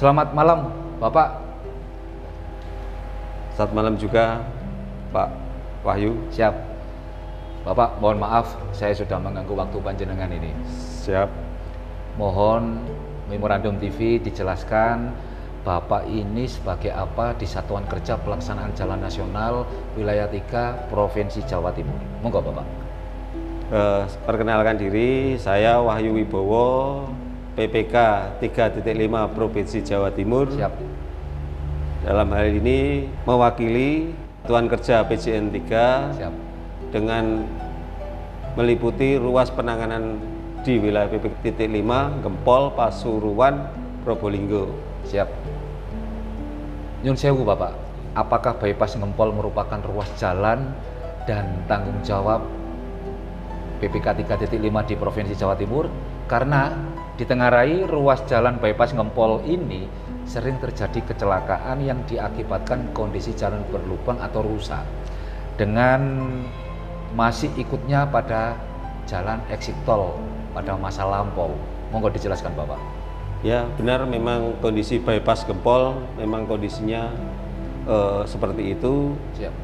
Selamat malam, Bapak. Selamat malam juga, Pak Wahyu. Siap. Bapak, mohon maaf saya sudah mengganggu waktu panjenengan ini. Siap. Mohon Memorandum TV dijelaskan Bapak ini sebagai apa di Satuan Kerja Pelaksanaan Jalan Nasional Wilayah 3 Provinsi Jawa Timur. Monggo Bapak. Perkenalkan diri, saya Wahyu Wibowo, PPK 3.5 Provinsi Jawa Timur. Siap. Dalam hal ini mewakili Satuan Kerja PJN 3 Siap. dengan meliputi ruas penanganan di wilayah PP 5 Gempol, Pasuruan, Probolinggo. Siap. Nyun sewu Bapak, apakah bypass Gempol merupakan ruas jalan dan tanggung jawab PPK 3.5 di Provinsi Jawa Timur? Karena ditengarai ruas jalan bypass Gempol ini sering terjadi kecelakaan yang diakibatkan kondisi jalan berlubang atau rusak dengan masih ikutnya pada jalan exit tol pada masa lampau. Monggo dijelaskan Bapak. Ya, benar, memang kondisi bypass Gempol memang kondisinya seperti itu. Siap.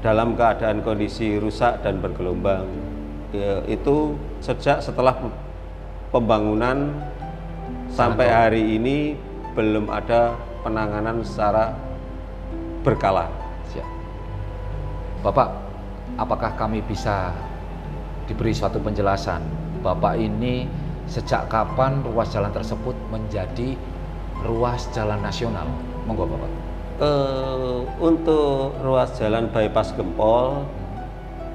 Dalam keadaan kondisi rusak dan bergelombang. Itu setelah pembangunan sampai hari ini belum ada penanganan secara berkala. Siap. Bapak, apakah kami bisa diberi suatu penjelasan? Bapak ini sejak kapan ruas jalan tersebut menjadi ruas jalan nasional? Monggo Bapak. Untuk ruas jalan bypass Gempol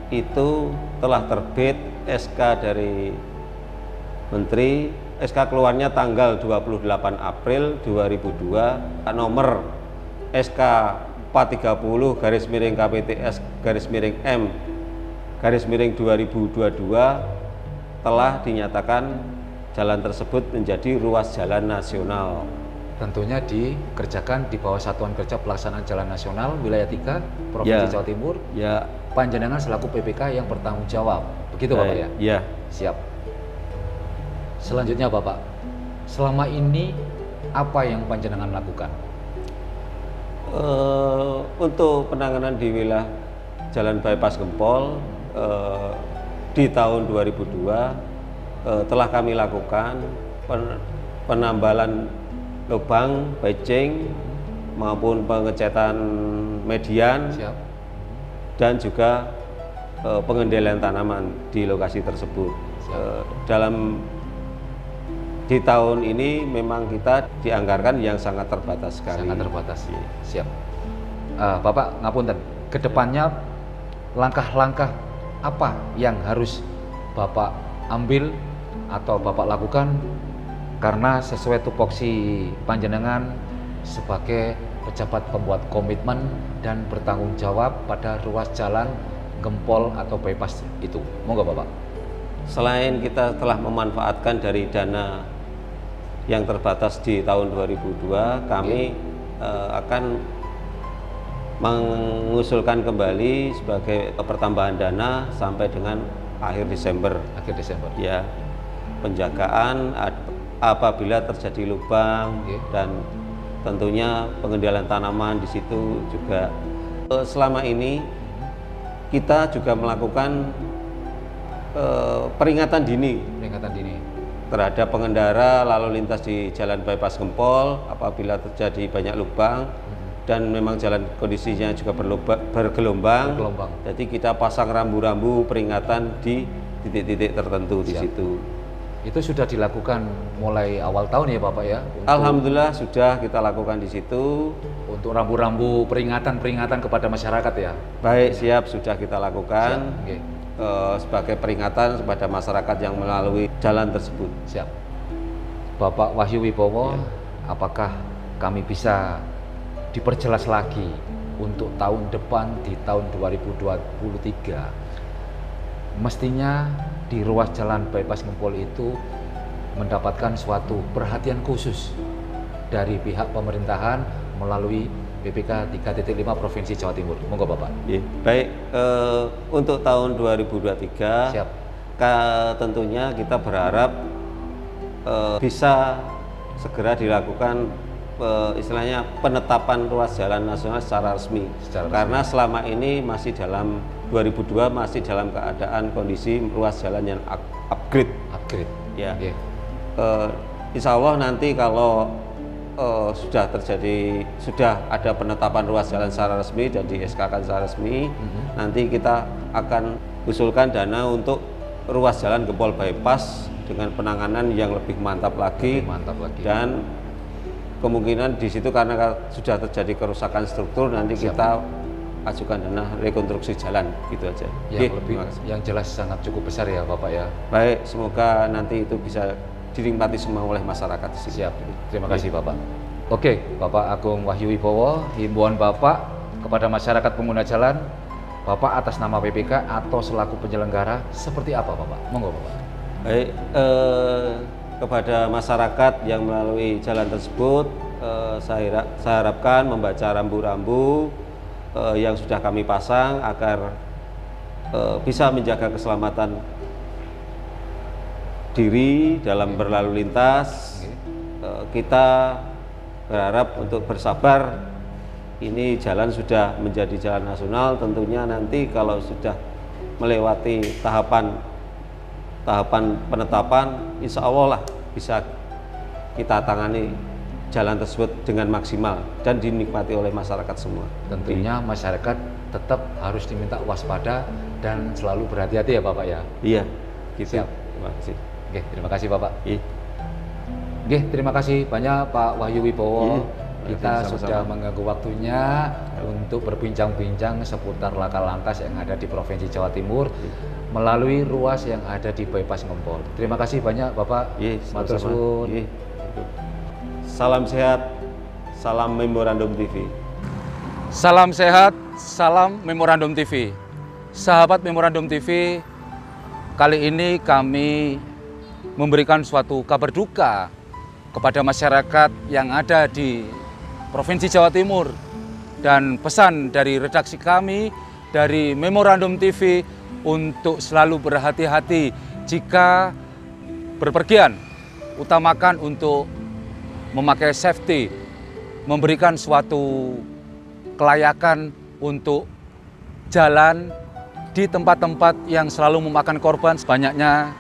itu telah terbit SK dari Menteri. SK keluarnya tanggal 28 April 2002, nomor SK 430 /KPTS /M 2022 telah dinyatakan jalan tersebut menjadi ruas jalan nasional. Tentunya dikerjakan di bawah Satuan Kerja Pelaksanaan Jalan Nasional Wilayah 3 Provinsi Jawa Timur. Ya. Panjenengan selaku PPK yang bertanggung jawab. Begitu Bapak ya? Ya. Siap. Selanjutnya Bapak, selama ini apa yang panjenengan lakukan? Untuk penanganan di wilayah jalan bypass Gempol di tahun 2002 telah kami lakukan penambalan lubang, patching maupun pengecatan median. Siap. Dan juga pengendalian tanaman di lokasi tersebut. Di tahun ini memang kita dianggarkan yang sangat terbatas sekali. Sangat terbatas. Siap. Bapak ngapunten, kedepannya langkah-langkah apa yang harus Bapak ambil atau Bapak lakukan, karena sesuai tupoksi panjenengan sebagai pejabat pembuat komitmen dan bertanggung jawab pada ruas jalan Gempol atau bypass itu. Monggo Bapak. Selain kita telah memanfaatkan dari dana yang terbatas di tahun 2002, kami akan mengusulkan kembali sebagai pertambahan dana sampai dengan akhir Desember. Akhir Desember. Ya, penjagaan apabila terjadi lubang. Dan tentunya pengendalian tanaman di situ juga. Selama ini kita juga melakukan peringatan dini terhadap pengendara lalu lintas di jalan bypass Gempol apabila terjadi banyak lubang dan memang jalan kondisinya juga bergelombang. Jadi kita pasang rambu-rambu peringatan di titik-titik tertentu. Siap. Di situ. Itu sudah dilakukan mulai awal tahun ya Bapak ya? Alhamdulillah sudah kita lakukan di situ. Untuk rambu-rambu peringatan kepada masyarakat ya? Baik, siap, sudah kita lakukan. Siap. Okay. Sebagai peringatan kepada masyarakat yang melalui jalan tersebut. Siap. Bapak Wahyu Wibowo, apakah kami bisa diperjelas lagi untuk tahun depan di tahun 2023? Mestinya di ruas jalan bypass Gempol itu mendapatkan suatu perhatian khusus dari pihak pemerintahan melalui PPK 3.5 Provinsi Jawa Timur. Monggo Bapak. Baik, untuk tahun 2023 Siap. tentunya kita berharap bisa segera dilakukan istilahnya penetapan ruas jalan nasional secara resmi. Karena selama ini masih dalam 2002 masih dalam keadaan kondisi ruas jalan yang upgrade. Ya. Insya Allah nanti kalau sudah ada penetapan ruas jalan secara resmi dan di SK-kan secara resmi, nanti kita akan usulkan dana untuk ruas jalan Gempol bypass dengan penanganan yang lebih mantap lagi. Dan kemungkinan di situ karena sudah terjadi kerusakan struktur, nanti kita ajukan dana rekonstruksi jalan, gitu aja. Yang jelas sangat cukup besar ya Bapak ya. Baik, semoga nanti itu bisa dinikmati semua oleh masyarakat di sini. Siap, terima kasih Bapak. Oke, Bapak Agung Wahyu Wibowo, himbauan Bapak kepada masyarakat pengguna jalan, Bapak atas nama PPK atau selaku penyelenggara seperti apa Bapak? Monggo Bapak. Baik, kepada masyarakat yang melalui jalan tersebut, saya harapkan membaca rambu-rambu yang sudah kami pasang agar bisa menjaga keselamatan diri dalam berlalu lintas. Kita berharap untuk bersabar. Ini jalan sudah menjadi jalan nasional, tentunya nanti kalau sudah melewati tahapan penetapan, insya Allah lah bisa kita tangani jalan tersebut dengan maksimal dan dinikmati oleh masyarakat semua. Tentunya masyarakat tetap harus diminta waspada dan selalu berhati-hati ya Bapak ya. Iya, gitu. Siap. Terima kasih. Oke, terima kasih Bapak. Oke, terima kasih banyak Pak Wahyu Wibowo. Kita sudah mengganggu waktunya untuk berbincang-bincang seputar laka lantas yang ada di Provinsi Jawa Timur melalui ruas yang ada di bypass Gempol. Terima kasih banyak Bapak. Matur suwun. Salam sehat, salam Memorandum TV. Salam sehat, salam Memorandum TV. Sahabat Memorandum TV, kali ini kami memberikan suatu kabar duka kepada masyarakat yang ada di Provinsi Jawa Timur, dan pesan dari redaksi kami dari Memorandum TV untuk selalu berhati-hati jika berpergian, utamakan untuk memakai safety, memberikan suatu kelayakan untuk jalan di tempat-tempat yang selalu memakan korban. Banyaknya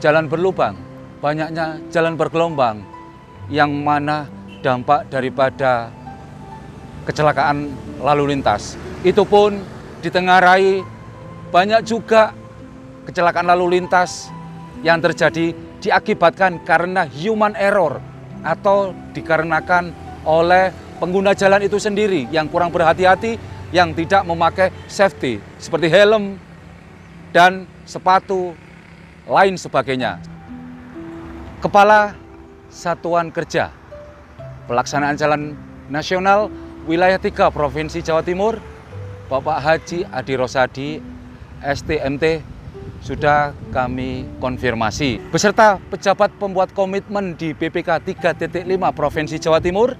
jalan berlubang, banyaknya jalan bergelombang, yang mana dampak daripada kecelakaan lalu lintas. Itu pun ditengarai banyak juga kecelakaan lalu lintas yang terjadi diakibatkan karena human error atau dikarenakan oleh pengguna jalan itu sendiri yang kurang berhati-hati, yang tidak memakai safety seperti helm dan sepatu lain sebagainya. Kepala Satuan Kerja Pelaksanaan Jalan Nasional Wilayah 3 Provinsi Jawa Timur, Bapak Haji Adi Rosadi, STMT, sudah kami konfirmasi. Beserta pejabat pembuat komitmen di PPK 3.5 Provinsi Jawa Timur,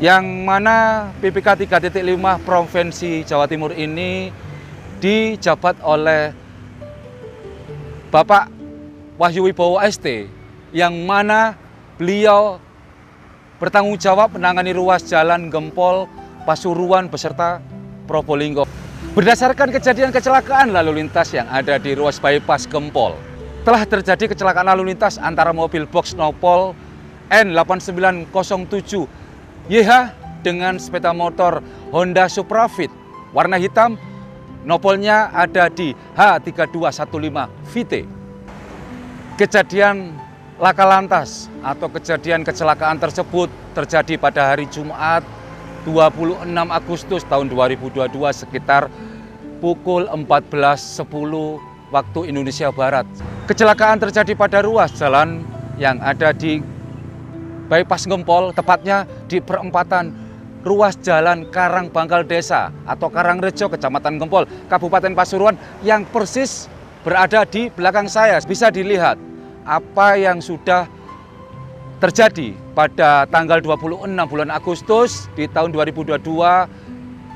yang mana PPK 3.5 Provinsi Jawa Timur ini dijabat oleh Bapak Wahyu Wibowo ST, yang mana beliau bertanggung jawab menangani ruas jalan Gempol, Pasuruan beserta Probolinggo. Berdasarkan kejadian kecelakaan lalu lintas yang ada di ruas bypass Gempol, telah terjadi kecelakaan lalu lintas antara mobil box Nopol N8907 YH dengan sepeda motor Honda Supra Fit warna hitam. Nopolnya ada di H3215 VT. Kejadian laka lantas atau kejadian kecelakaan tersebut terjadi pada hari Jumat 26 Agustus tahun 2022 sekitar pukul 14.10 waktu Indonesia Barat. Kecelakaan terjadi pada ruas jalan yang ada di bypass Gempol, tepatnya di perempatan ruas jalan Karangbangkal Desa atau Karangrejo, Kecamatan Gempol, Kabupaten Pasuruan, yang persis berada di belakang saya. Bisa dilihat apa yang sudah terjadi pada tanggal 26 bulan Agustus di tahun 2022,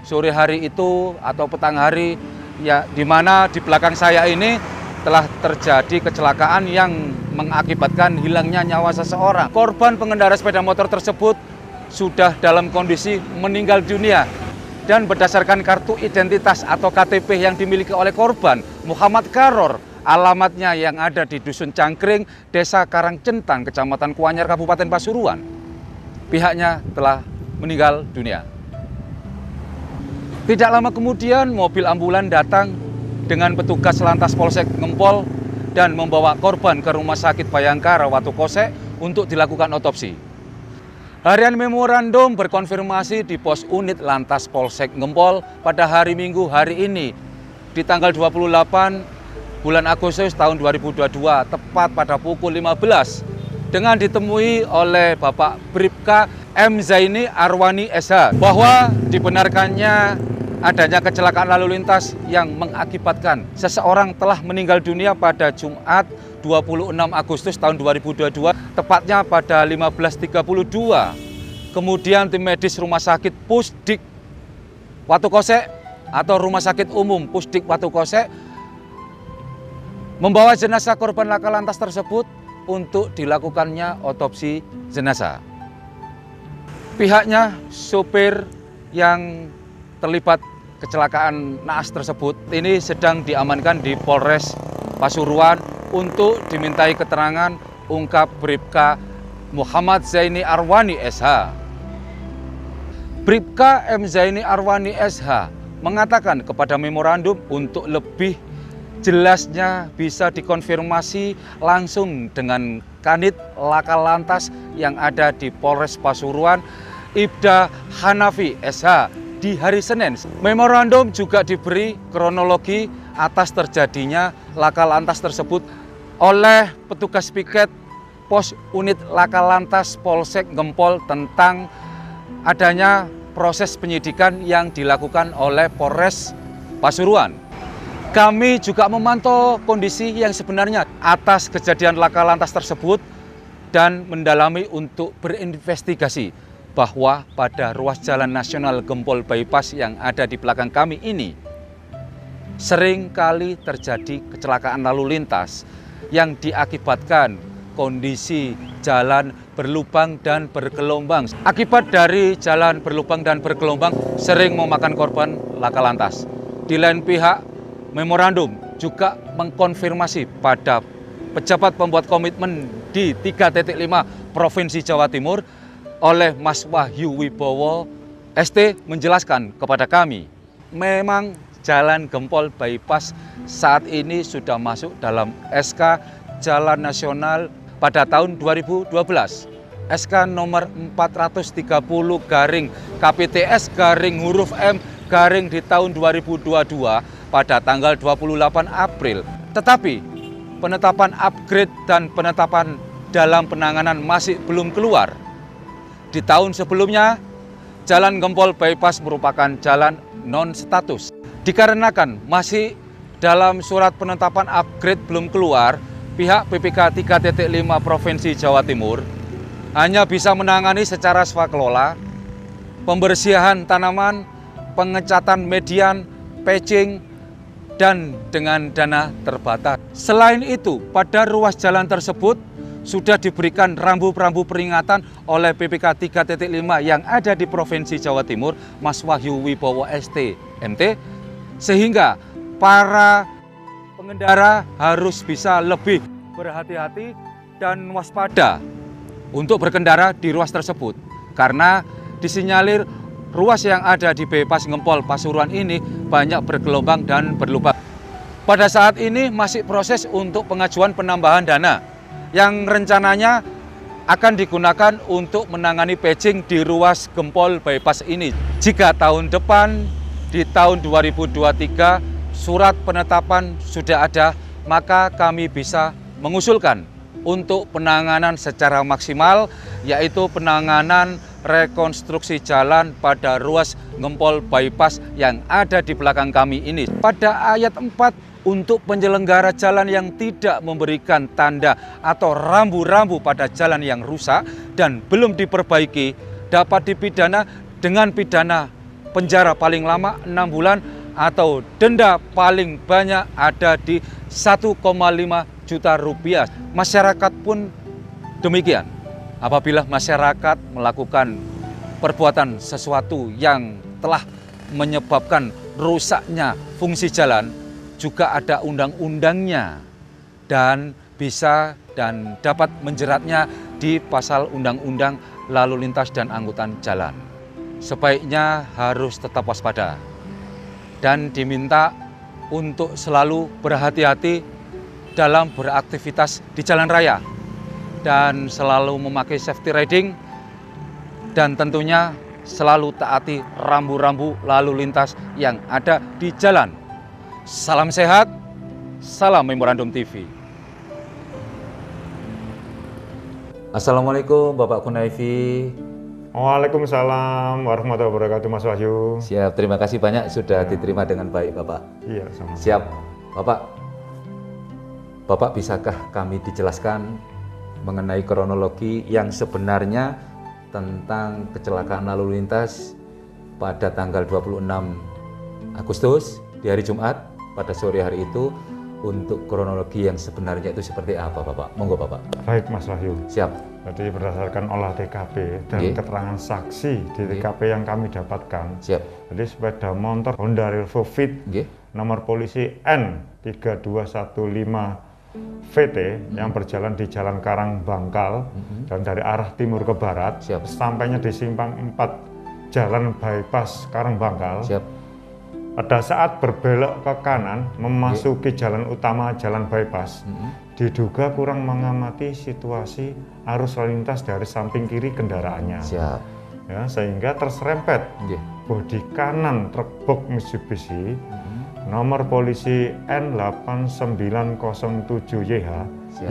sore hari itu atau petang hari, ya, di mana di belakang saya ini telah terjadi kecelakaan yang mengakibatkan hilangnya nyawa seseorang. Korban pengendara sepeda motor tersebut sudah dalam kondisi meninggal dunia. Dan berdasarkan kartu identitas atau KTP yang dimiliki oleh korban, Muhammad Karor, alamatnya yang ada di Dusun Cangkring, Desa Karangcentan, Kecamatan Kuanyar, Kabupaten Pasuruan, pihaknya telah meninggal dunia. Tidak lama kemudian, mobil ambulan datang dengan petugas Lantas Polsek Ngempol dan membawa korban ke Rumah Sakit Bayangkara Watu Kosek untuk dilakukan otopsi. Harian memorandum berkonfirmasi di pos unit Lantas Polsek Ngempol pada hari Minggu hari ini, di tanggal 28 bulan Agustus tahun 2022, tepat pada pukul 15, dengan ditemui oleh Bapak Bribka M. Zaini Arwani SH, bahwa dibenarkannya adanya kecelakaan lalu lintas yang mengakibatkan seseorang telah meninggal dunia pada Jumat 26 Agustus tahun 2022, tepatnya pada 15.32. Kemudian tim medis Rumah Sakit Pusdik Watu Kosek atau Rumah Sakit Umum Pusdik Watu Kosek membawa jenazah korban laka lantas tersebut untuk dilakukannya otopsi jenazah. Pihaknya sopir yang terlibat kecelakaan naas tersebut ini sedang diamankan di Polres Pasuruan untuk dimintai keterangan, ungkap Bribka Muhammad Zaini Arwani SH. Bribka M. Zaini Arwani SH mengatakan kepada memorandum untuk lebih jelasnya bisa dikonfirmasi langsung dengan Kanit Laka Lantas yang ada di Polres Pasuruan, Ibda Hanafi SH, di hari Senin. Memorandum juga diberi kronologi atas terjadinya laka lantas tersebut oleh petugas piket pos unit laka lantas Polsek Ngempol tentang adanya proses penyidikan yang dilakukan oleh Polres Pasuruan. Kami juga memantau kondisi yang sebenarnya atas kejadian laka lantas tersebut dan mendalami untuk berinvestigasi bahwa pada ruas jalan nasional Gempol Bypass yang ada di belakang kami ini sering kali terjadi kecelakaan lalu lintas yang diakibatkan kondisi jalan berlubang dan bergelombang. Akibat dari jalan berlubang dan bergelombang sering memakan korban laka lantas. Di lain pihak, memorandum juga mengkonfirmasi pada pejabat pembuat komitmen di 3.5 Provinsi Jawa Timur oleh Mas Wahyu Wibowo ST menjelaskan kepada kami, memang Jalan Gempol Bypass saat ini sudah masuk dalam SK Jalan Nasional pada tahun 2012. SK nomor 430 garing KPTS garing huruf M garing di tahun 2022 pada tanggal 28 April. Tetapi penetapan upgrade dan penetapan dalam penanganan masih belum keluar. Di tahun sebelumnya, Jalan Gempol Bypass merupakan jalan non-status. Dikarenakan masih dalam surat penetapan upgrade belum keluar, pihak PPK 3.5 Provinsi Jawa Timur hanya bisa menangani secara swakelola, pembersihan tanaman, pengecatan median, patching, dan dengan dana terbatas. Selain itu, pada ruas jalan tersebut sudah diberikan rambu-rambu peringatan oleh PPK 3.5 yang ada di Provinsi Jawa Timur, Mas Wahyu Wibowo ST MT, sehingga para pengendara harus bisa lebih berhati-hati dan waspada untuk berkendara di ruas tersebut. Karena disinyalir ruas yang ada di Bypass Ngempol Pasuruan ini banyak bergelombang dan berlubang. Pada saat ini masih proses untuk pengajuan penambahan dana yang rencananya akan digunakan untuk menangani patching di ruas Gempol Bypass ini. Jika tahun depan, di tahun 2023, surat penetapan sudah ada, maka kami bisa mengusulkan untuk penanganan secara maksimal, yaitu penanganan rekonstruksi jalan pada ruas Ngempol Bypass yang ada di belakang kami ini. Pada ayat 4, untuk penyelenggara jalan yang tidak memberikan tanda atau rambu-rambu pada jalan yang rusak dan belum diperbaiki dapat dipidana dengan pidana penjara paling lama 6 bulan atau denda paling banyak ada di 1,5 juta rupiah. Masyarakat pun demikian. Apabila masyarakat melakukan perbuatan sesuatu yang telah menyebabkan rusaknya fungsi jalan, juga ada undang-undangnya dan bisa dan dapat menjeratnya di pasal Undang-Undang Lalu Lintas dan Angkutan Jalan. Sebaiknya harus tetap waspada dan diminta untuk selalu berhati-hati dalam beraktivitas di jalan raya dan selalu memakai safety riding dan tentunya selalu taati rambu-rambu lalu lintas yang ada di jalan. Salam sehat, salam Memorandum TV. Assalamualaikum Bapak Kunaifi. Waalaikumsalam warahmatullahi wabarakatuh, Mas Wahyu. Siap, terima kasih banyak sudah diterima dengan baik Bapak. Iya, sama. Siap, Bapak bisakah kami dijelaskan mengenai kronologi yang sebenarnya tentang kecelakaan lalu lintas pada tanggal 26 Agustus di hari Jumat pada sore hari itu, untuk kronologi yang sebenarnya itu seperti apa Bapak? Monggo Bapak. Baik Mas Wahyu. Siap. Jadi berdasarkan olah TKP dan keterangan saksi di TKP yang kami dapatkan. Siap. Jadi sepeda motor Honda Revo Fit nomor polisi N3215 VT yang berjalan di Jalan Karang Bangkal dan dari arah timur ke barat. Siap. Sampainya di simpang 4 Jalan Bypass Karang Bangkal. Siap. Pada saat berbelok ke kanan memasuki jalan utama Jalan Bypass, diduga kurang mengamati situasi arus lalu lintas dari samping kiri kendaraannya. Siap. Ya, sehingga terserempet bodi kanan truk box Mitsubishi nomor polisi N8907YH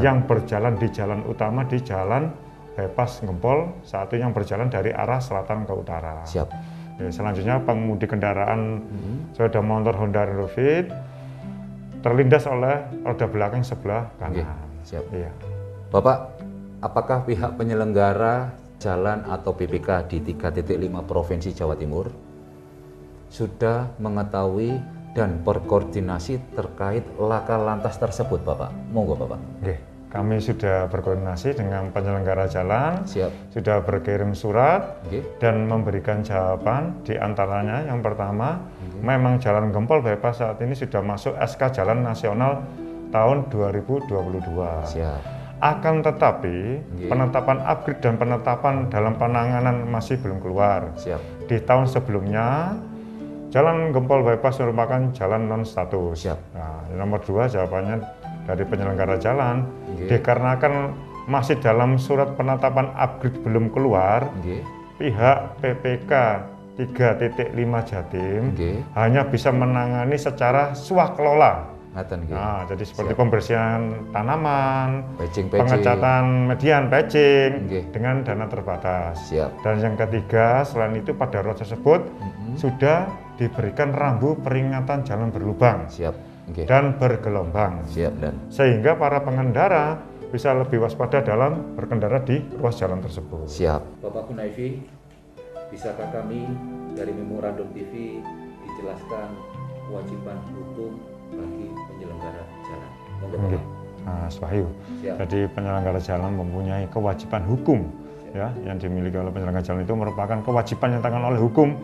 yang berjalan di jalan utama di Jalan Bypass Gempol, saat itu yang berjalan dari arah selatan ke utara. Siap. Ya, selanjutnya pengemudi kendaraan sepeda motor Honda Revo Fit terlindas oleh roda belakang sebelah kanan. Siap. Iya. Bapak, apakah pihak penyelenggara jalan atau PPK di 3.5 Provinsi Jawa Timur sudah mengetahui dan berkoordinasi terkait laka lantas tersebut, Bapak? Monggo, Bapak. Oke. Kami sudah berkoordinasi dengan penyelenggara jalan, sudah berkirim surat dan memberikan jawaban. Di antaranya yang pertama, memang Jalan Gempol Bypass saat ini sudah masuk SK Jalan Nasional tahun 2022. Siap. Akan tetapi penetapan upgrade dan penetapan dalam penanganan masih belum keluar. Siap. Di tahun sebelumnya Jalan Gempol Bypass merupakan jalan non status. Siap. Nah, nomor 2 jawabannya dari penyelenggara jalan, dikarenakan masih dalam surat penetapan upgrade belum keluar, pihak PPK 3.5 Jatim hanya bisa menangani secara swakelola. Nah, jadi seperti pembersihan tanaman, pengecatan median, patching dengan dana terbatas. Dan yang ketiga, selain itu pada ruas tersebut sudah diberikan rambu peringatan jalan berlubang dan bergelombang, sehingga para pengendara bisa lebih waspada dalam berkendara di ruas jalan tersebut. Siap. Bapak Kunaifi, bisakah kami dari Memorandum TV dijelaskan kewajiban hukum bagi penyelenggara jalan? Oke, Mas Wahyu. Jadi penyelenggara jalan mempunyai kewajiban hukum, ya, yang dimiliki oleh penyelenggara jalan itu merupakan kewajiban yang ditanggung oleh hukum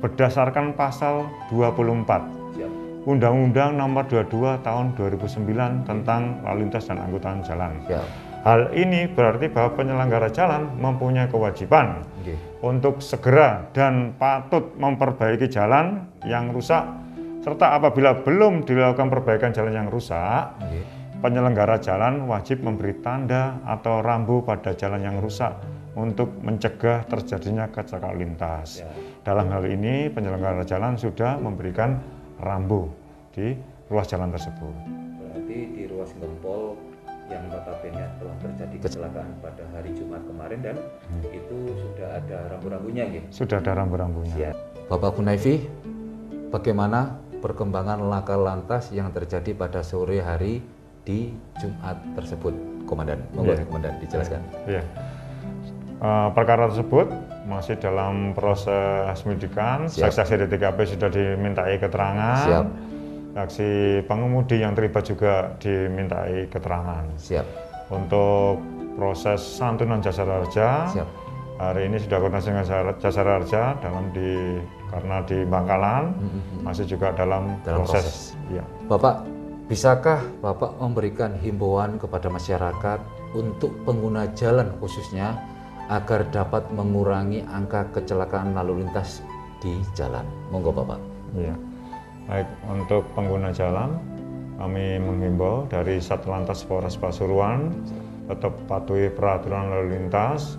berdasarkan pasal 24. Undang-Undang Nomor 22 Tahun 2009 tentang Lalu Lintas dan Angkutan Jalan. Hal ini berarti bahwa penyelenggara jalan mempunyai kewajiban untuk segera dan patut memperbaiki jalan yang rusak, serta apabila belum dilakukan perbaikan jalan yang rusak, penyelenggara jalan wajib memberi tanda atau rambu pada jalan yang rusak untuk mencegah terjadinya kecelakaan lintas. Dalam hal ini penyelenggara jalan sudah memberikan rambu di ruas jalan tersebut. Berarti di ruas Gempol yang notabene telah terjadi kecelakaan pada hari Jumat kemarin dan itu sudah ada rambu-rambunya, ya? Sudah ada rambu-rambunya. Bapak Kunaifi, bagaimana perkembangan laka lantas yang terjadi pada sore hari di Jumat tersebut, Komandan? Monggo, Komandan, dijelaskan. Perkara tersebut masih dalam proses penyidikan. Saksi-saksi di TKP sudah dimintai keterangan. saksi pengemudi yang terlibat juga dimintai keterangan. Siap. Untuk proses santunan jasara harja, Siap. hari ini sudah koordinasi dengan jasara harja karena di Bangkalan, masih juga dalam proses. Ya. Bapak, bisakah Bapak memberikan himbauan kepada masyarakat untuk pengguna jalan khususnya agar dapat mengurangi angka kecelakaan lalu lintas di jalan? Monggo Bapak. Ya. Baik, untuk pengguna jalan, kami menghimbau dari Satlantas Polres Pasuruan tetap patuhi peraturan lalu lintas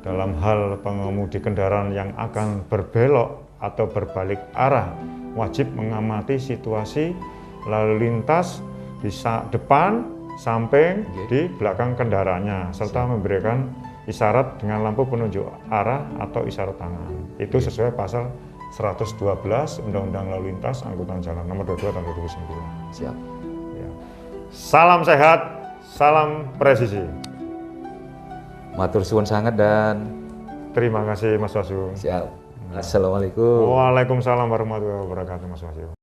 dalam hal pengemudi kendaraan yang akan berbelok atau berbalik arah, wajib mengamati situasi lalu lintas di depan, samping, di belakang kendaraannya, serta memberikan isyarat dengan lampu penunjuk arah atau isyarat tangan. Itu sesuai pasal 112 Undang-Undang Lalu Lintas Angkutan Jalan Nomor 22 Tahun 2009. Siap. Ya. Salam sehat, salam presisi. Matur suwun sangat dan Terima kasih Mas Wahyu. siap. Assalamualaikum. Waalaikumsalam warahmatullahi wabarakatuh Mas Wahyu.